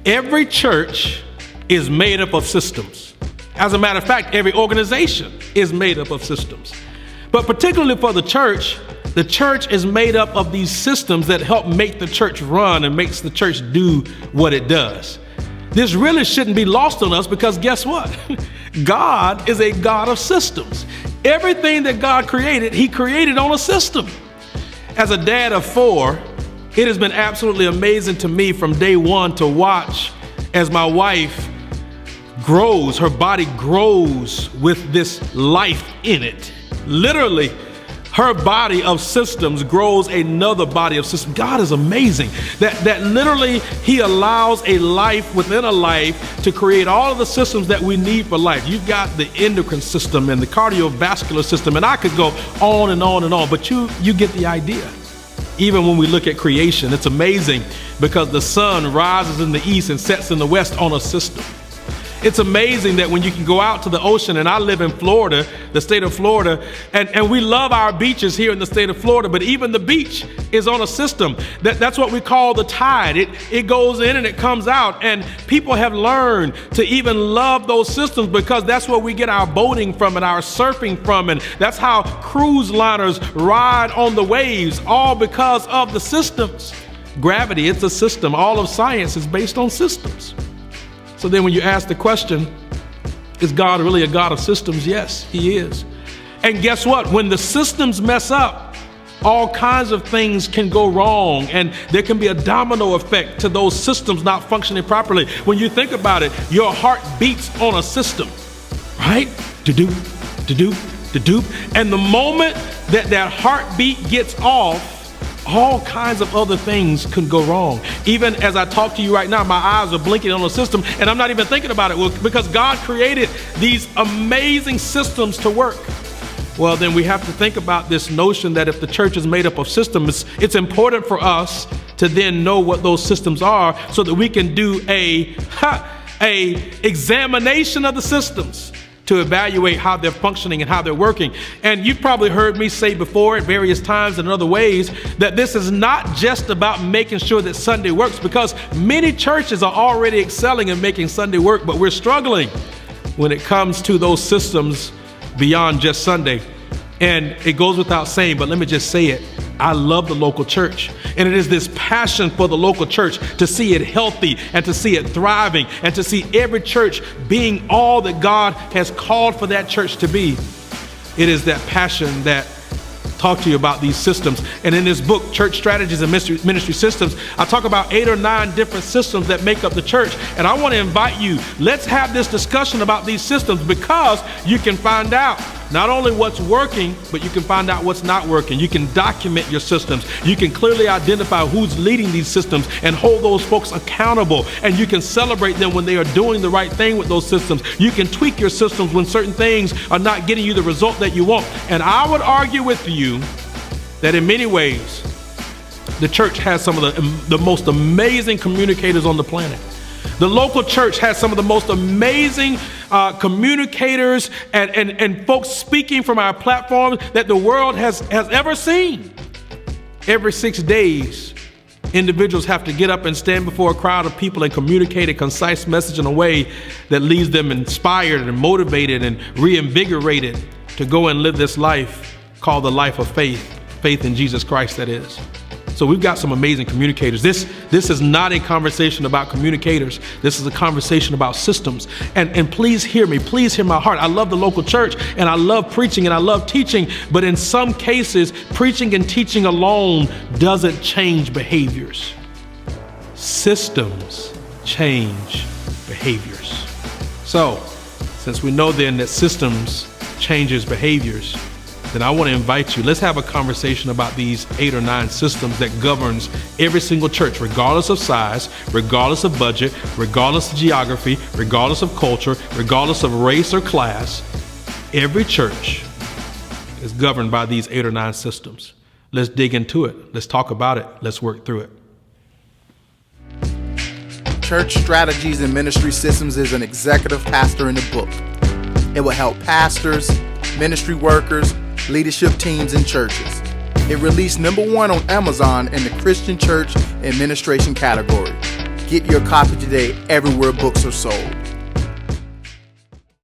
Every church is made up of systems. As a matter of fact, every organization is made up of systems. But particularly for the church is made up of these systems that help make the church run and makes the church do what it does. This really shouldn't be lost on us because guess what? God is a God of systems. Everything that God created, he created on a system. As a dad of 4, it has been absolutely amazing to me from day one to watch as my wife grows, her body grows with this life in it. Literally, her body of systems grows another body of systems. God is amazing that literally he allows a life within a life to create all of the systems that we need for life. You've got the endocrine system and the cardiovascular system, and I could go on and on and on, but you get the idea. Even when we look at creation, it's amazing because the sun rises in the east and sets in the west on a system. It's amazing that when you can go out to the ocean, and I live in Florida, the state of Florida, and we love our beaches here in the state of Florida, but even the beach is on a system. That's what we call the tide. It goes in and it comes out, and people have learned to even love those systems because that's where we get our boating from and our surfing from, and that's how cruise liners ride on the waves, all because of the systems. Gravity, it's a system. All of science is based on systems. So then when you ask the question, is God really a God of systems? Yes, he is. And guess what? When the systems mess up, all kinds of things can go wrong, and there can be a domino effect to those systems not functioning properly. When you think about it, your heart beats on a system, right? To-do, to-do, to-do. And the moment that heartbeat gets off, all kinds of other things can go wrong. Even as I talk to you right now, my eyes are blinking on the system and I'm not even thinking about it. Well, because God created these amazing systems to work. Well, then we have to think about this notion that if the church is made up of systems, it's important for us to then know what those systems are so that we can do a examination of the systems to evaluate how they're functioning and how they're working. And you've probably heard me say before at various times in other ways that this is not just about making sure that Sunday works, because many churches are already excelling in making Sunday work, but we're struggling when it comes to those systems beyond just Sunday. And it goes without saying, but let me just say it. I love the local church. And it is this passion for the local church to see it healthy and to see it thriving and to see every church being all that God has called for that church to be. It is that passion that talk to you about these systems. And in this book, Church Strategies and Ministry Systems, I talk about 8 or 9 different systems that make up the church. And I want to invite you, let's have this discussion about these systems, because you can find out not only what's working, but you can find out what's not working. You can document your systems. You can clearly identify who's leading these systems and hold those folks accountable. And you can celebrate them when they are doing the right thing with those systems. You can tweak your systems when certain things are not getting you the result that you want. And I would argue with you that in many ways, the church has some of the most amazing communicators on the planet. The local church has some of the most amazing communicators and folks speaking from our platform that the world has ever seen. Every 6 days, individuals have to get up and stand before a crowd of people and communicate a concise message in a way that leaves them inspired and motivated and reinvigorated to go and live this life called the life of faith in Jesus Christ, that is. So we've got some amazing communicators. This is not a conversation about communicators. This is a conversation about systems. And please hear me. Please hear my heart. I love the local church and I love preaching and I love teaching. But in some cases, preaching and teaching alone doesn't change behaviors. Systems change behaviors. So since we know then that systems changes behaviors, then I want to invite you, let's have a conversation about these 8 or 9 systems that governs every single church, regardless of size, regardless of budget, regardless of geography, regardless of culture, regardless of race or class. Every church is governed by these 8 or 9 systems. Let's dig into it. Let's talk about it. Let's work through it. Church Strategies and Ministry Systems is an executive pastor in the book. It will help pastors, ministry workers, leadership teams, and churches. It released #1 on Amazon in the Christian Church Administration category. Get your copy today everywhere books are sold.